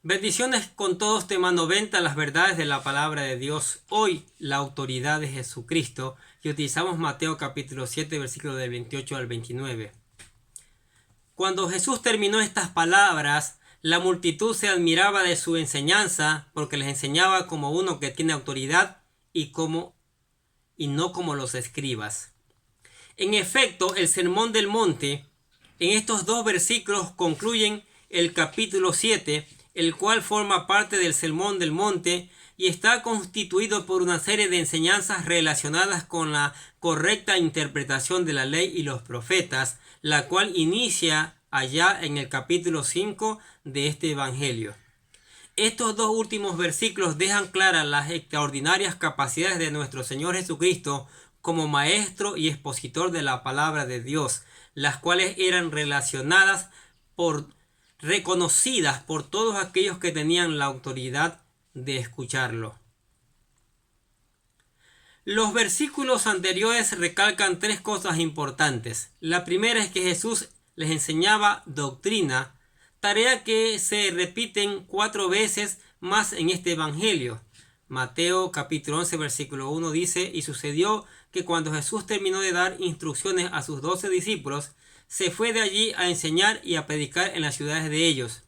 Bendiciones con todos, tema 90, las verdades de la palabra de Dios. Hoy, la autoridad de Jesucristo, y utilizamos Mateo capítulo 7, versículo del 28 al 29. Cuando Jesús terminó estas palabras, la multitud se admiraba de su enseñanza, porque les enseñaba como uno que tiene autoridad y no como los escribas. En efecto, el Sermón del Monte, en estos dos versículos concluyen el capítulo 7, el cual forma parte del Sermón del Monte y está constituido por una serie de enseñanzas relacionadas con la correcta interpretación de la ley y los profetas, la cual inicia allá en el capítulo 5 de este Evangelio. Estos dos últimos versículos dejan claras las extraordinarias capacidades de nuestro Señor Jesucristo como maestro y expositor de la palabra de Dios, las cuales eran reconocidas por todos aquellos que tenían la autoridad de escucharlo. Los versículos anteriores recalcan tres cosas importantes. La primera es que Jesús les enseñaba doctrina, tarea que se repiten 4 veces más en este evangelio. Mateo capítulo 11 versículo 1 dice: y sucedió que cuando Jesús terminó de dar instrucciones a sus 12 discípulos, se fue de allí a enseñar y a predicar en las ciudades de ellos.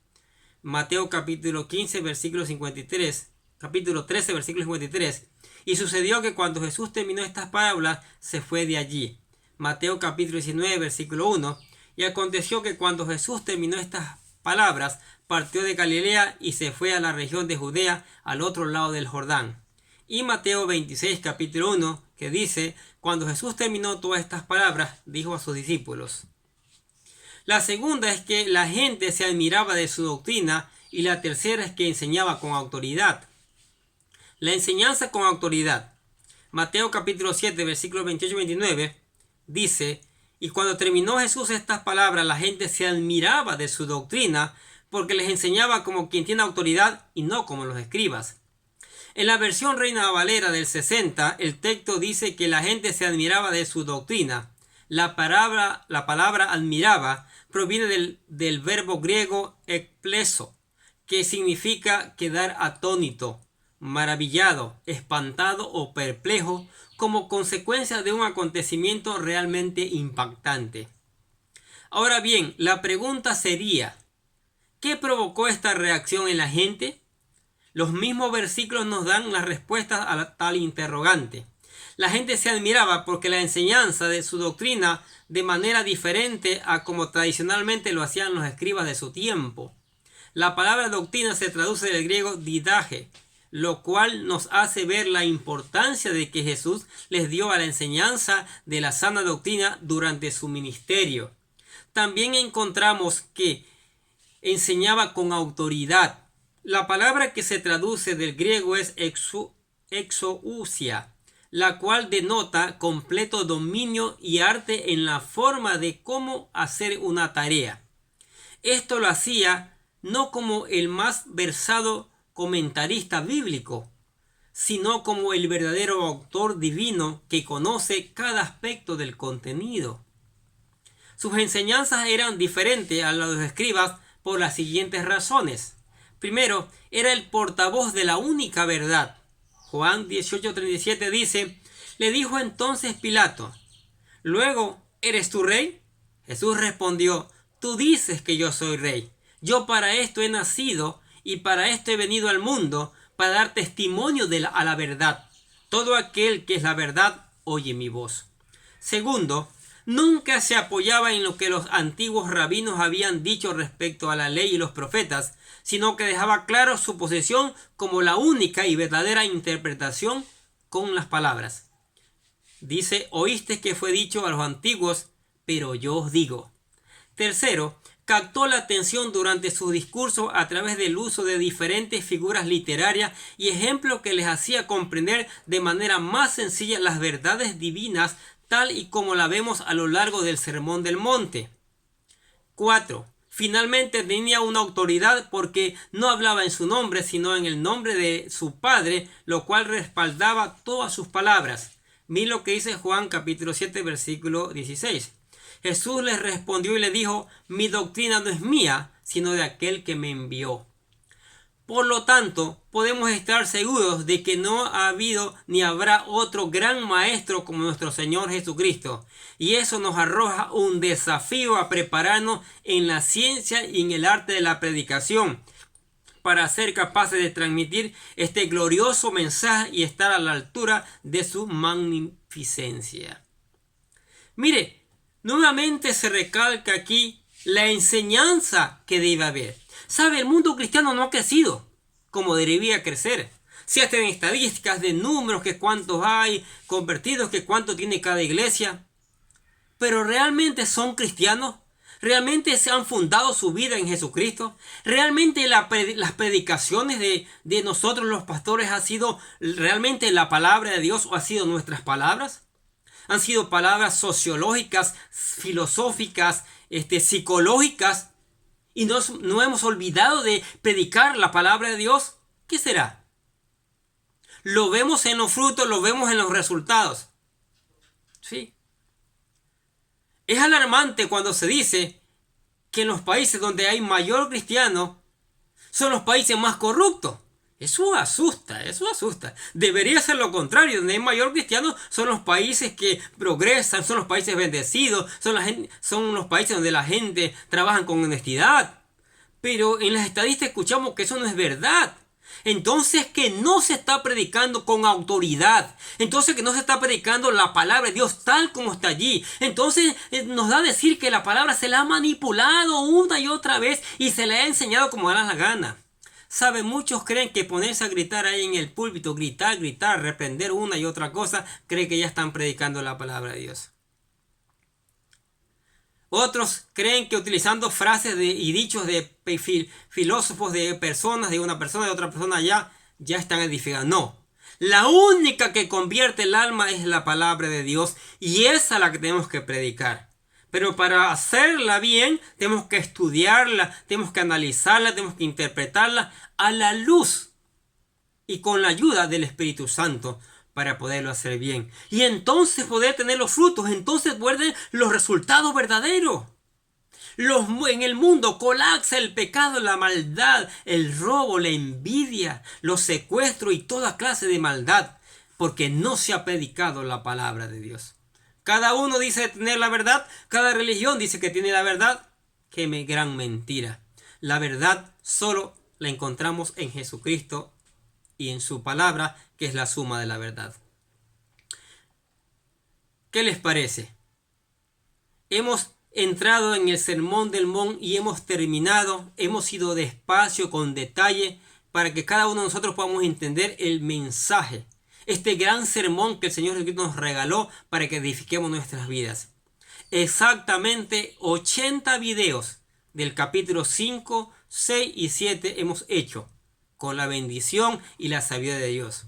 Mateo capítulo 15 versículo 53, capítulo 13 versículo 53. Y sucedió que cuando Jesús terminó estas parábolas, se fue de allí. Mateo capítulo 19 versículo 1. Y aconteció que cuando Jesús terminó estas palabras, partió de Galilea y se fue a la región de Judea, al otro lado del Jordán. Y Mateo 26 capítulo 1, que dice: cuando Jesús terminó todas estas palabras, dijo a sus discípulos. La segunda es que la gente se admiraba de su doctrina, y la tercera es que enseñaba con autoridad. La enseñanza con autoridad. Mateo capítulo 7 versículos 28 y 29 dice: y cuando terminó Jesús estas palabras, la gente se admiraba de su doctrina, porque les enseñaba como quien tiene autoridad y no como los escribas. En la versión Reina Valera del 60, el texto dice que la gente se admiraba de su doctrina. La palabra admiraba proviene del verbo griego ekpleso, que significa quedar atónito, maravillado, espantado o perplejo como consecuencia de un acontecimiento realmente impactante. Ahora bien, la pregunta sería: ¿qué provocó esta reacción en la gente? Los mismos versículos nos dan las respuestas a tal interrogante. La gente se admiraba porque la enseñanza de su doctrina de manera diferente a como tradicionalmente lo hacían los escribas de su tiempo. La palabra doctrina se traduce del griego didache, lo cual nos hace ver la importancia de que Jesús les dio a la enseñanza de la sana doctrina durante su ministerio. También encontramos que enseñaba con autoridad. La palabra que se traduce del griego es exousia, la cual denota completo dominio y arte en la forma de cómo hacer una tarea. Esto lo hacía no como el más versado comentarista bíblico, sino como el verdadero autor divino que conoce cada aspecto del contenido. Sus enseñanzas eran diferentes a las de los escribas por las siguientes razones. Primero, era el portavoz de la única verdad. Juan 18:37 dice: le dijo entonces Pilato: ¿luego eres tú rey? Jesús respondió: tú dices que yo soy rey. Yo para esto he nacido y para esto he venido al mundo, para dar testimonio a la verdad. Todo aquel que es la verdad oye mi voz. Segundo, nunca se apoyaba en lo que los antiguos rabinos habían dicho respecto a la ley y los profetas, sino que dejaba claro su posición como la única y verdadera interpretación con las palabras. Dice: oíste que fue dicho a los antiguos, pero yo os digo. Tercero, captó la atención durante su discurso a través del uso de diferentes figuras literarias y ejemplos que les hacía comprender de manera más sencilla las verdades divinas, tal y como la vemos a lo largo del Sermón del Monte. 4. Finalmente tenía una autoridad porque no hablaba en su nombre, sino en el nombre de su Padre, lo cual respaldaba todas sus palabras. Miren lo que dice Juan capítulo 7 versículo 16. Jesús les respondió y le dijo: mi doctrina no es mía, sino de aquel que me envió. Por lo tanto, podemos estar seguros de que no ha habido ni habrá otro gran maestro como nuestro Señor Jesucristo. Y eso nos arroja un desafío a prepararnos en la ciencia y en el arte de la predicación para ser capaces de transmitir este glorioso mensaje y estar a la altura de su magnificencia. Mire, nuevamente se recalca aquí la enseñanza que debe haber. ¿Sabe? El mundo cristiano no ha crecido como debería crecer. Se hacen estadísticas de números, que cuántos hay convertidos, que cuánto tiene cada iglesia. Pero ¿realmente son cristianos? ¿Realmente se han fundado su vida en Jesucristo? ¿Realmente las predicaciones de nosotros los pastores ha sido realmente la palabra de Dios o ha sido nuestras palabras? ¿Han sido palabras sociológicas, filosóficas, psicológicas? ¿Y no hemos olvidado de predicar la palabra de Dios? ¿Qué será? Lo vemos en los frutos, lo vemos en los resultados. ¿Sí? Es alarmante cuando se dice que en los países donde hay mayor cristiano son los países más corruptos. Eso asusta, eso asusta. Debería ser lo contrario. Donde hay mayor cristiano son los países que progresan, son los países bendecidos, son los países donde la gente trabaja con honestidad. Pero en las estadísticas escuchamos que eso no es verdad. Entonces que no se está predicando con autoridad. Entonces que no se está predicando la palabra de Dios tal como está allí. Entonces nos da a decir que la palabra se la ha manipulado una y otra vez y se le ha enseñado como da la gana. ¿Sabe? Muchos creen que ponerse a gritar ahí en el púlpito, gritar, reprender una y otra cosa, creen que ya están predicando la palabra de Dios. Otros creen que utilizando frases y dichos de filósofos, de personas, de una persona, de otra persona, ya están edificando. No. La única que convierte el alma es la palabra de Dios y esa es la que tenemos que predicar. Pero para hacerla bien, tenemos que estudiarla, tenemos que analizarla, tenemos que interpretarla a la luz y con la ayuda del Espíritu Santo para poderlo hacer bien. Y entonces poder tener los frutos, entonces poder tener los resultados verdaderos. En el mundo colapsa el pecado, la maldad, el robo, la envidia, los secuestros y toda clase de maldad, porque no se ha predicado la palabra de Dios. Cada uno dice tener la verdad, cada religión dice que tiene la verdad. ¡Qué gran mentira! La verdad solo la encontramos en Jesucristo y en su palabra, que es la suma de la verdad. ¿Qué les parece? Hemos entrado en el Sermón del Monte y hemos terminado, hemos ido despacio, con detalle, para que cada uno de nosotros podamos entender el mensaje. Este gran sermón que el Señor Jesucristo nos regaló para que edifiquemos nuestras vidas. Exactamente 80 videos del capítulo 5, 6 y 7 hemos hecho con la bendición y la sabiduría de Dios.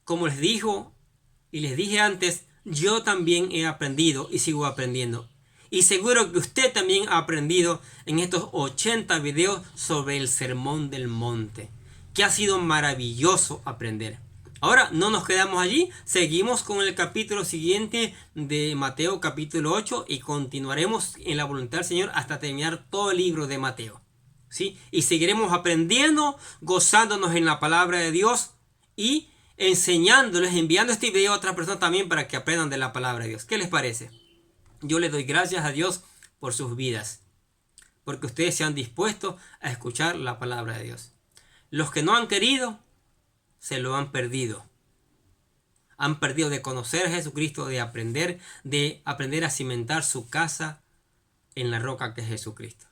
Como les dije antes, yo también he aprendido y sigo aprendiendo. Y seguro que usted también ha aprendido en estos 80 videos sobre el Sermón del Monte, que ha sido maravilloso aprender. Ahora no nos quedamos allí, seguimos con el capítulo siguiente de Mateo capítulo 8 y continuaremos en la voluntad del Señor hasta terminar todo el libro de Mateo. ¿Sí? Y seguiremos aprendiendo, gozándonos en la palabra de Dios y enseñándoles, enviando este video a otras personas también para que aprendan de la palabra de Dios. ¿Qué les parece? Yo les doy gracias a Dios por sus vidas, porque ustedes se han dispuesto a escuchar la palabra de Dios. Los que no han querido, se lo han perdido. Han perdido de conocer a Jesucristo, de aprender a cimentar su casa en la roca que es Jesucristo.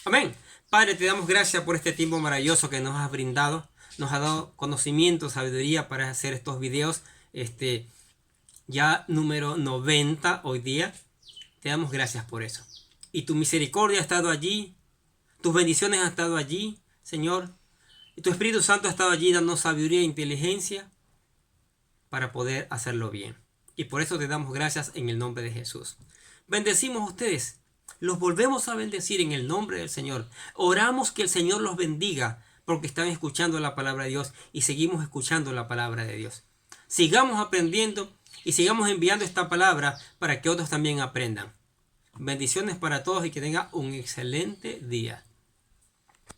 Amén. Padre, te damos gracias por este tiempo maravilloso que nos has brindado. Nos has dado conocimiento, sabiduría para hacer estos videos. Ya número 90 hoy día. Te damos gracias por eso. Y tu misericordia ha estado allí. Tus bendiciones han estado allí, Señor. Y tu Espíritu Santo ha estado allí dando sabiduría e inteligencia para poder hacerlo bien. Y por eso te damos gracias en el nombre de Jesús. Bendecimos a ustedes. Los volvemos a bendecir en el nombre del Señor. Oramos que el Señor los bendiga porque están escuchando la palabra de Dios y seguimos escuchando la palabra de Dios. Sigamos aprendiendo y sigamos enviando esta palabra para que otros también aprendan. Bendiciones para todos y que tengan un excelente día.